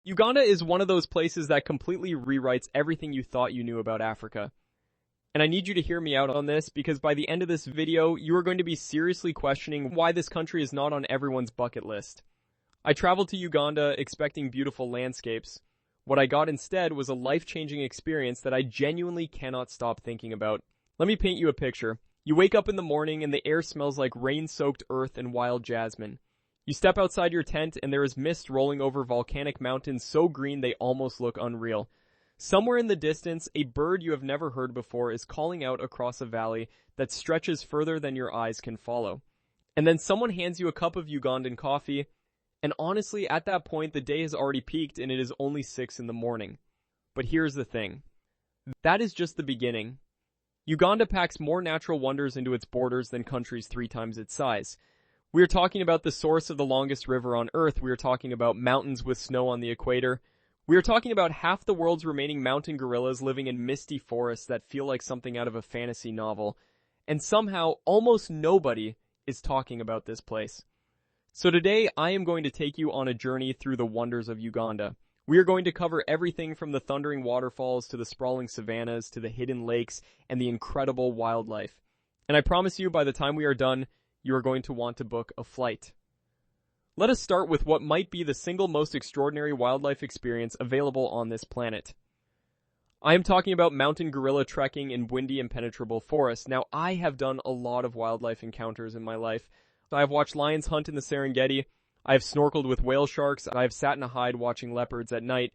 Uganda is one of those places that completely rewrites everything you thought you knew about Africa. And I need you to hear me out on this because by the end of this video, you are going to be seriously questioning why this country is not on everyone's bucket list. I traveled to Uganda expecting beautiful landscapes. What I got instead was a life-changing experience that I genuinely cannot stop thinking about. Let me paint you a picture. You wake up in the morning and the air smells like rain-soaked earth and wild jasmine. You step outside your tent and there is mist rolling over volcanic mountains so green they almost look unreal. Somewhere in the distance, a bird you have never heard before is calling out across a valley that stretches further than your eyes can follow. And then someone hands you a cup of Ugandan coffee, and honestly, at that point, the day has already peaked and it is only 6 in the morning. But here's the thing. That is just the beginning. Uganda packs more natural wonders into its borders than countries 3 times its size. We are talking about the source of the longest river on Earth. We are talking about mountains with snow on the equator. We are talking about half the world's remaining mountain gorillas living in misty forests that feel like something out of a fantasy novel. And somehow, almost nobody is talking about this place. So today, I am going to take you on a journey through the wonders of Uganda. We are going to cover everything from the thundering waterfalls to the sprawling savannas to the hidden lakes and the incredible wildlife. And I promise you, by the time we are done, you are going to want to book a flight. Let us start with what might be the single most extraordinary wildlife experience available on this planet. I am talking about mountain gorilla trekking in windy impenetrable forests. Now, I have done a lot of wildlife encounters in my life. I have watched lions hunt in the Serengeti, I have snorkeled with whale sharks, I have sat in a hide watching leopards at night,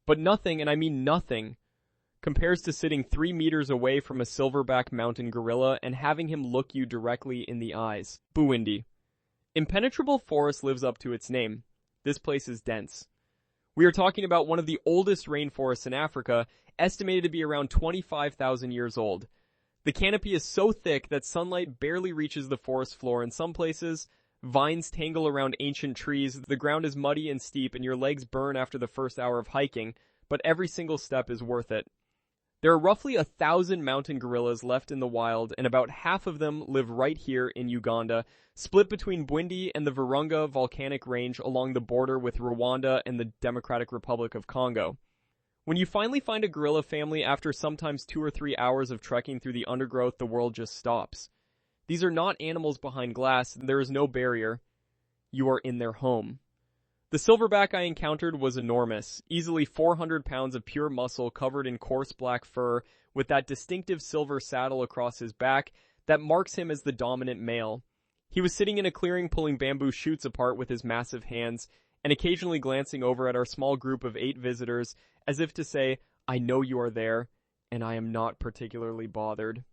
but nothing, and I mean nothing, compares to sitting 3 meters away from a silverback mountain gorilla and having him look you directly in the eyes. Buwindi. Impenetrable forest lives up to its name. This place is dense. We are talking about one of the oldest rainforests in Africa, estimated to be around 25,000 years old. The canopy is so thick that sunlight barely reaches the forest floor in some places. Vines tangle around ancient trees, the ground is muddy and steep, and your legs burn after the first hour of hiking, but every single step is worth it. There are roughly 1,000 mountain gorillas left in the wild, and about half of them live right here in Uganda, split between Bwindi and the Virunga volcanic range along the border with Rwanda and the Democratic Republic of Congo. When you finally find a gorilla family after sometimes 2 or 3 hours of trekking through the undergrowth, the world just stops. These are not animals behind glass, there is no barrier. You are in their home. The silverback I encountered was enormous, easily 400 pounds of pure muscle covered in coarse black fur, with that distinctive silver saddle across his back that marks him as the dominant male. He was sitting in a clearing pulling bamboo shoots apart with his massive hands, and occasionally glancing over at our small group of 8 visitors, as if to say, I know you are there, and I am not particularly bothered.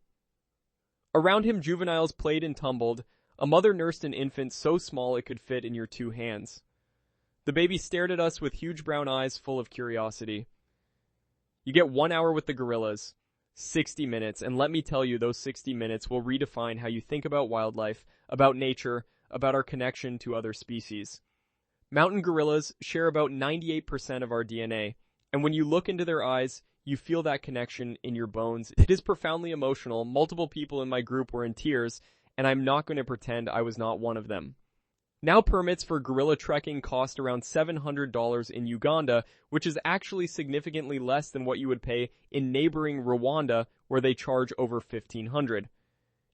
Around him juveniles played and tumbled. A mother nursed an infant so small it could fit in your 2 hands. The baby stared at us with huge brown eyes full of curiosity. You get 1 hour with the gorillas, 60 minutes, and let me tell you, those 60 minutes will redefine how you think about wildlife, about nature, about our connection to other species. Mountain gorillas share about 98% of our DNA, and when you look into their eyes, you feel that connection in your bones. It is profoundly emotional. Multiple people in my group were in tears, and I'm not going to pretend I was not one of them. Now permits for gorilla trekking cost around $700 in Uganda, which is actually significantly less than what you would pay in neighboring Rwanda, where they charge over $1,500.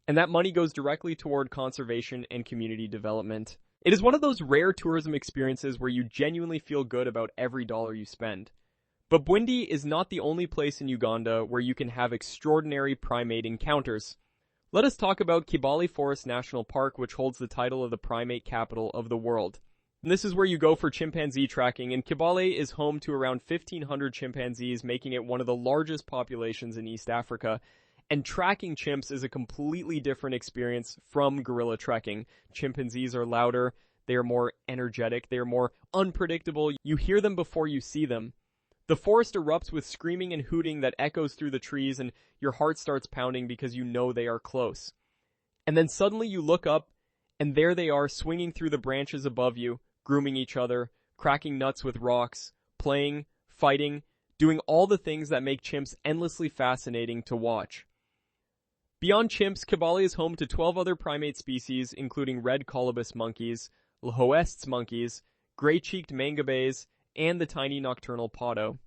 And that money goes directly toward conservation and community development. It is one of those rare tourism experiences where you genuinely feel good about every dollar you spend. But Bwindi is not the only place in Uganda where you can have extraordinary primate encounters. Let us talk about Kibale Forest National Park, which holds the title of the primate capital of the world. And this is where you go for chimpanzee tracking, and Kibale is home to around 1,500 chimpanzees, making it one of the largest populations in East Africa. And tracking chimps is a completely different experience from gorilla trekking. Chimpanzees are louder, they are more energetic, they are more unpredictable. You hear them before you see them. The forest erupts with screaming and hooting that echoes through the trees, and your heart starts pounding because you know they are close. And then suddenly you look up, and there they are swinging through the branches above you, grooming each other, cracking nuts with rocks, playing, fighting, doing all the things that make chimps endlessly fascinating to watch. Beyond chimps, Kibale is home to 12 other primate species, including red colobus monkeys, Lhoest's monkeys, gray-cheeked mangabes, and the tiny nocturnal potto.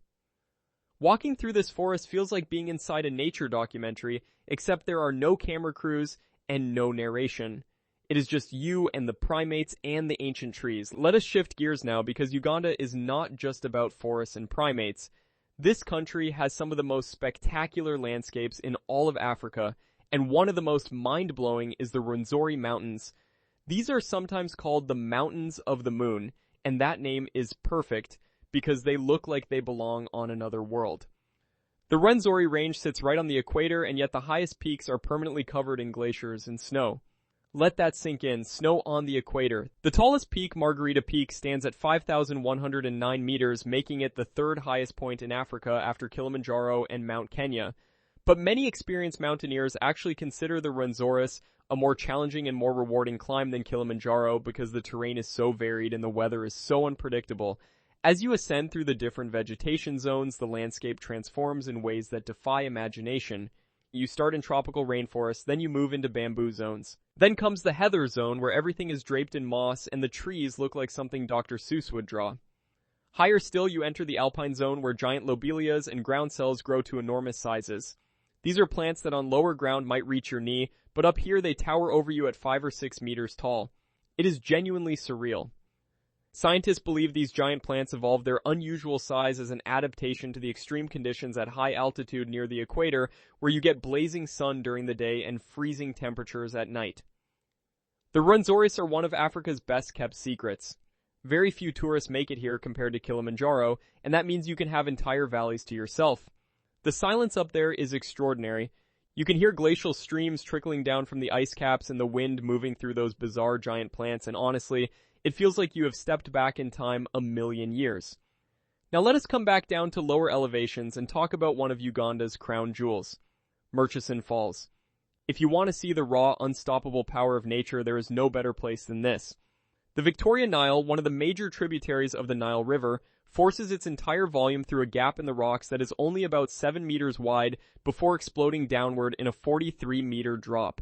Walking through this forest feels like being inside a nature documentary, except there are no camera crews and no narration. It is just you and the primates and the ancient trees. Let us shift gears now, because Uganda is not just about forests and primates. This country has some of the most spectacular landscapes in all of Africa, and one of the most mind-blowing is the Rwenzori Mountains. These are sometimes called the Mountains of the Moon, and that name is perfect because they look like they belong on another world. The Rwenzori Range sits right on the equator, and yet the highest peaks are permanently covered in glaciers and snow. Let that sink in. Snow on the equator. The tallest peak, Margarita Peak, stands at 5,109 meters, making it the third highest point in Africa after Kilimanjaro and Mount Kenya. But many experienced mountaineers actually consider the Rwenzori a more challenging and more rewarding climb than Kilimanjaro because the terrain is so varied and the weather is so unpredictable. As you ascend through the different vegetation zones, the landscape transforms in ways that defy imagination. You start in tropical rainforests, then you move into bamboo zones. Then comes the heather zone, where everything is draped in moss and the trees look like something Dr. Seuss would draw. Higher still, you enter the alpine zone, where giant lobelias and groundsels grow to enormous sizes. These are plants that on lower ground might reach your knee, but up here they tower over you at 5 or 6 meters tall. It is genuinely surreal. Scientists believe these giant plants evolved their unusual size as an adaptation to the extreme conditions at high altitude near the equator, where you get blazing sun during the day and freezing temperatures at night. The Rwenzori are one of Africa's best-kept secrets. Very few tourists make it here compared to Kilimanjaro, and that means you can have entire valleys to yourself. The silence up there is extraordinary. You can hear glacial streams trickling down from the ice caps and the wind moving through those bizarre giant plants, and honestly, it feels like you have stepped back in time a million years. Now let us come back down to lower elevations and talk about one of Uganda's crown jewels, Murchison Falls. If you want to see the raw, unstoppable power of nature, there is no better place than this. The Victoria Nile, one of the major tributaries of the Nile River, forces its entire volume through a gap in the rocks that is only about 7 meters wide before exploding downward in a 43-meter drop.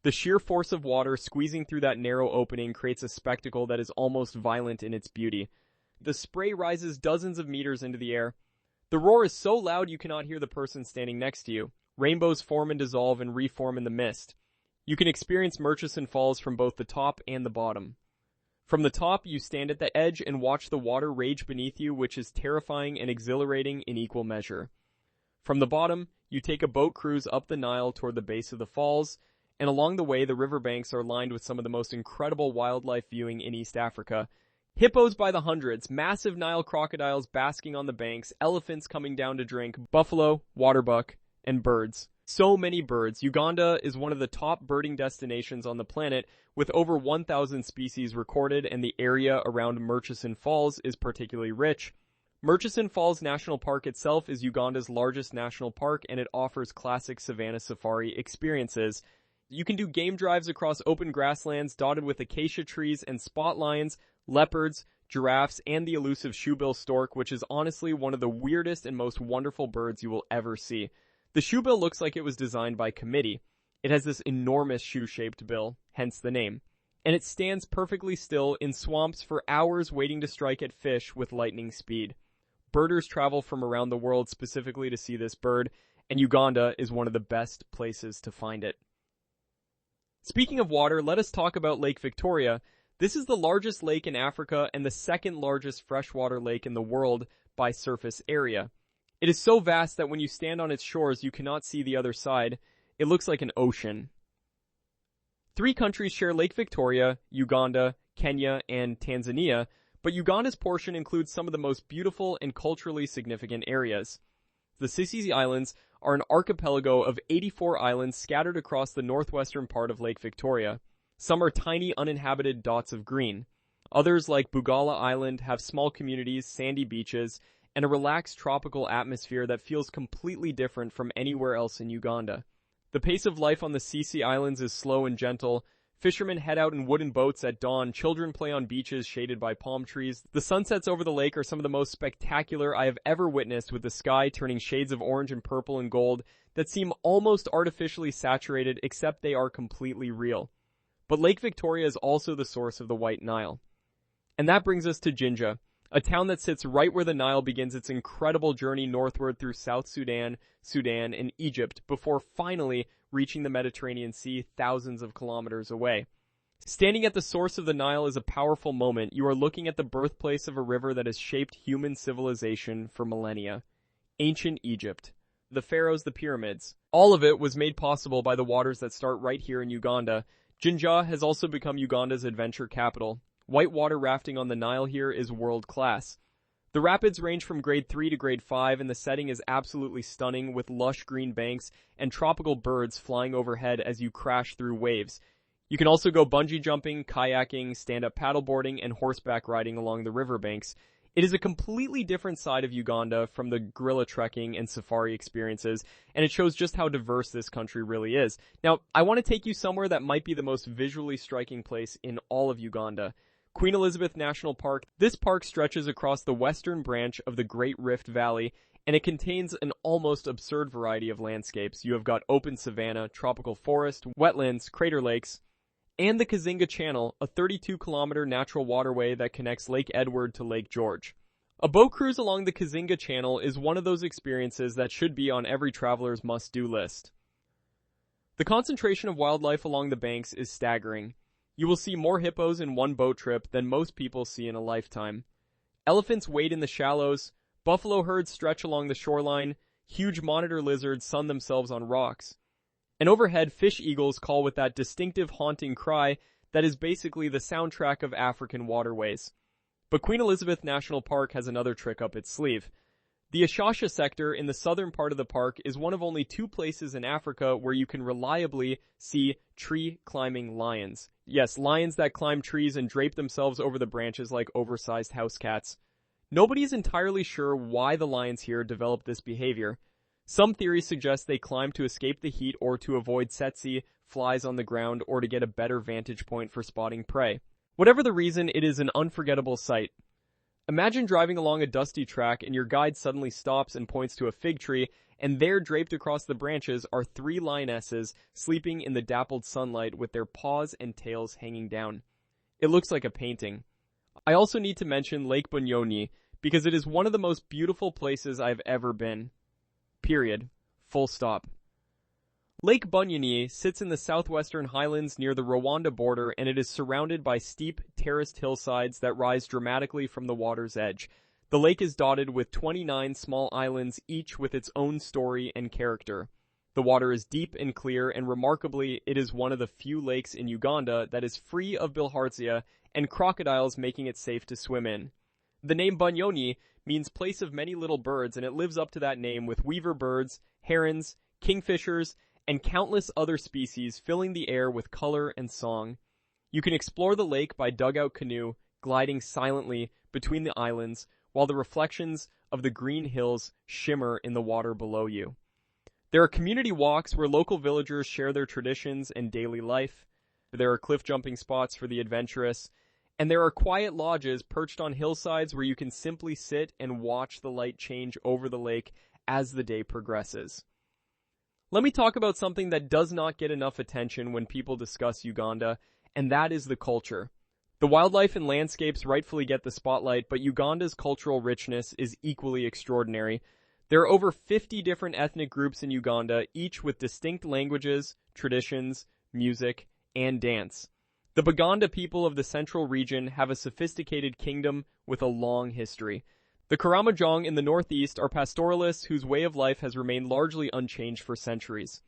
The sheer force of water squeezing through that narrow opening creates a spectacle that is almost violent in its beauty. The spray rises dozens of meters into the air. The roar is so loud you cannot hear the person standing next to you. Rainbows form and dissolve and reform in the mist. You can experience Murchison Falls from both the top and the bottom. From the top, you stand at the edge and watch the water rage beneath you, which is terrifying and exhilarating in equal measure. From the bottom, you take a boat cruise up the Nile toward the base of the falls, and along the way, the riverbanks are lined with some of the most incredible wildlife viewing in East Africa. Hippos by the hundreds, massive Nile crocodiles basking on the banks, elephants coming down to drink, buffalo, waterbuck, and birds. So many birds. Uganda is one of the top birding destinations on the planet, with over 1,000 species recorded, and the area around Murchison Falls is particularly rich. Murchison Falls National Park itself is Uganda's largest national park, and it offers classic savanna safari experiences. You can do game drives across open grasslands dotted with acacia trees and spot lions, leopards, giraffes, and the elusive shoebill stork, which is honestly one of the weirdest and most wonderful birds you will ever see. The shoebill looks like it was designed by committee. It has this enormous shoe-shaped bill, hence the name. And it stands perfectly still in swamps for hours waiting to strike at fish with lightning speed. Birders travel from around the world specifically to see this bird, and Uganda is one of the best places to find it. Speaking of water, let us talk about Lake Victoria. This is the largest lake in Africa and the second largest freshwater lake in the world by surface area. It is so vast that when you stand on its shores, you cannot see the other side. It looks like an ocean. 3 countries share Lake Victoria: Uganda, Kenya, and Tanzania, but Uganda's portion includes some of the most beautiful and culturally significant areas. The Sissi Islands are an archipelago of 84 islands scattered across the northwestern part of Lake Victoria. Some are tiny uninhabited dots of green. Others, like Bugala Island, have small communities, sandy beaches, and a relaxed tropical atmosphere that feels completely different from anywhere else in Uganda. The pace of life on the Sissi Islands is slow and gentle. Fishermen head out in wooden boats at dawn. Children play on beaches shaded by palm trees. The sunsets over the lake are some of the most spectacular I have ever witnessed, with the sky turning shades of orange and purple and gold that seem almost artificially saturated, except they are completely real. But Lake Victoria is also the source of the White Nile. And that brings us to Jinja. a town that sits right where the Nile begins its incredible journey northward through South Sudan, Sudan, and Egypt before finally reaching the Mediterranean Sea thousands of kilometers away. Standing at the source of the Nile is a powerful moment. You are looking at the birthplace of a river that has shaped human civilization for millennia. Ancient Egypt. The pharaohs, the pyramids. All of it was made possible by the waters that start right here in Uganda. Jinja has also become Uganda's adventure capital. Whitewater rafting on the Nile here is world class. The rapids range from grade 3 to grade 5, and the setting is absolutely stunning with lush green banks and tropical birds flying overhead as you crash through waves. You can also go bungee jumping, kayaking, stand-up paddleboarding, and horseback riding along the riverbanks. It is a completely different side of Uganda from the gorilla trekking and safari experiences, and it shows just how diverse this country really is. Now, I want to take you somewhere that might be the most visually striking place in all of Uganda. Queen Elizabeth National Park. This park stretches across the western branch of the Great Rift Valley, and it contains an almost absurd variety of landscapes. You have got open savanna, tropical forest, wetlands, crater lakes, and the Kazinga Channel, a 32-kilometer natural waterway that connects Lake Edward to Lake George. A boat cruise along the Kazinga Channel is one of those experiences that should be on every traveler's must-do list. The concentration of wildlife along the banks is staggering. You will see more hippos in one boat trip than most people see in a lifetime. Elephants wade in the shallows, buffalo herds stretch along the shoreline, huge monitor lizards sun themselves on rocks. And overhead, fish eagles call with that distinctive haunting cry that is basically the soundtrack of African waterways. But Queen Elizabeth National Park has another trick up its sleeve. The Ashasha sector in the southern part of the park is one of only 2 places in Africa where you can reliably see tree-climbing lions. Yes, lions that climb trees and drape themselves over the branches like oversized house cats. Nobody is entirely sure why the lions here developed this behavior. Some theories suggest they climb to escape the heat or to avoid tsetse, flies on the ground, or to get a better vantage point for spotting prey. Whatever the reason, it is an unforgettable sight. Imagine driving along a dusty track and your guide suddenly stops and points to a fig tree, and there draped across the branches are 3 lionesses sleeping in the dappled sunlight with their paws and tails hanging down. It looks like a painting. I also need to mention Lake Bunyonyi because it is one of the most beautiful places I've ever been. Period. Full stop. Lake Bunyonyi sits in the southwestern highlands near the Rwanda border, and it is surrounded by steep, terraced hillsides that rise dramatically from the water's edge. The lake is dotted with 29 small islands, each with its own story and character. The water is deep and clear, and remarkably, it is one of the few lakes in Uganda that is free of bilharzia and crocodiles, making it safe to swim in. The name Bunyonyi means place of many little birds, and it lives up to that name with weaver birds, herons, kingfishers, and countless other species filling the air with color and song. You can explore the lake by dugout canoe, gliding silently between the islands, while the reflections of the green hills shimmer in the water below you. There are community walks where local villagers share their traditions and daily life. There are cliff jumping spots for the adventurous, and there are quiet lodges perched on hillsides where you can simply sit and watch the light change over the lake as the day progresses. Let me talk about something that does not get enough attention when people discuss Uganda, and that is the culture. The wildlife and landscapes rightfully get the spotlight, but Uganda's cultural richness is equally extraordinary. There are over 50 different ethnic groups in Uganda, each with distinct languages, traditions, music, and dance. The Baganda people of the central region have a sophisticated kingdom with a long history. The Karamojong in the northeast are pastoralists whose way of life has remained largely unchanged for centuries.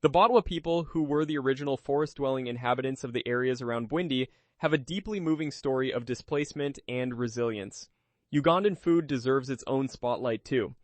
The Batwa people, who were the original forest-dwelling inhabitants of the areas around Bwindi, have a deeply moving story of displacement and resilience. Ugandan food deserves its own spotlight too.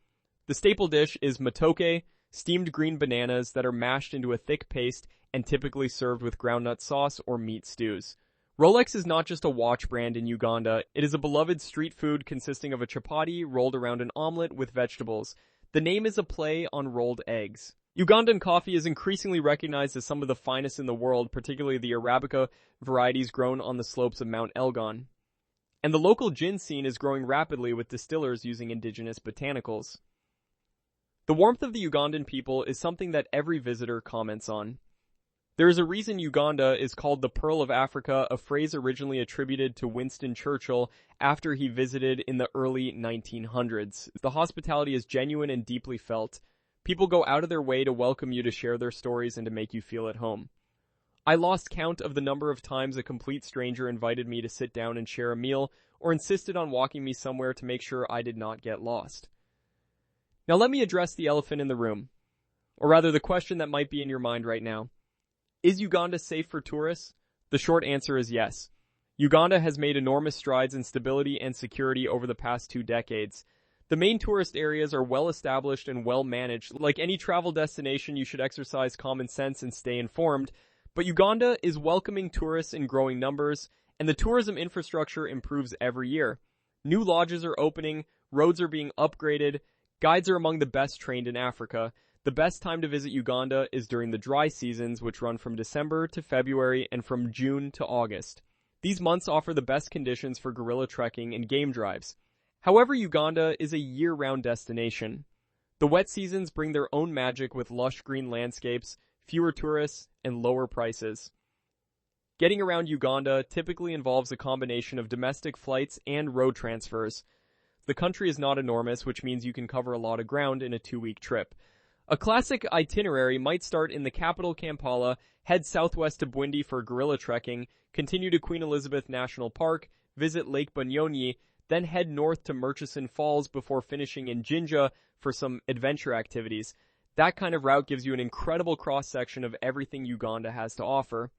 The staple dish is matoke, steamed green bananas that are mashed into a thick paste and typically served with groundnut sauce or meat stews. Rolex is not just a watch brand in Uganda, it is a beloved street food consisting of a chapati rolled around an omelet with vegetables. The name is a play on rolled eggs. Ugandan coffee is increasingly recognized as some of the finest in the world, particularly the Arabica varieties grown on the slopes of Mount Elgon. And the local gin scene is growing rapidly with distillers using indigenous botanicals. The warmth of the Ugandan people is something that every visitor comments on. There is a reason Uganda is called the Pearl of Africa, a phrase originally attributed to Winston Churchill after he visited in the early 1900s. The hospitality is genuine and deeply felt. People go out of their way to welcome you, to share their stories, and to make you feel at home. I lost count of the number of times a complete stranger invited me to sit down and share a meal, or insisted on walking me somewhere to make sure I did not get lost. Now let me address the elephant in the room, or rather the question that might be in your mind right now. Is Uganda safe for tourists? The short answer is yes. Uganda has made enormous strides in stability and security over the past 2 decades. The main tourist areas are well established and well managed. Like any travel destination, you should exercise common sense and stay informed. But Uganda is welcoming tourists in growing numbers, and the tourism infrastructure improves every year. New lodges are opening, roads are being upgraded, guides are among the best trained in Africa. The best time to visit Uganda is during the dry seasons, which run from December to February and from June to August. These months offer the best conditions for gorilla trekking and game drives. However, Uganda is a year-round destination. The wet seasons bring their own magic with lush green landscapes, fewer tourists, and lower prices. Getting around Uganda typically involves a combination of domestic flights and road transfers. The country is not enormous, which means you can cover a lot of ground in a 2-week trip. A classic itinerary might start in the capital Kampala, head southwest to Bwindi for gorilla trekking, continue to Queen Elizabeth National Park, visit Lake Bunyonyi, then head north to Murchison Falls before finishing in Jinja for some adventure activities. That kind of route gives you an incredible cross-section of everything Uganda has to offer.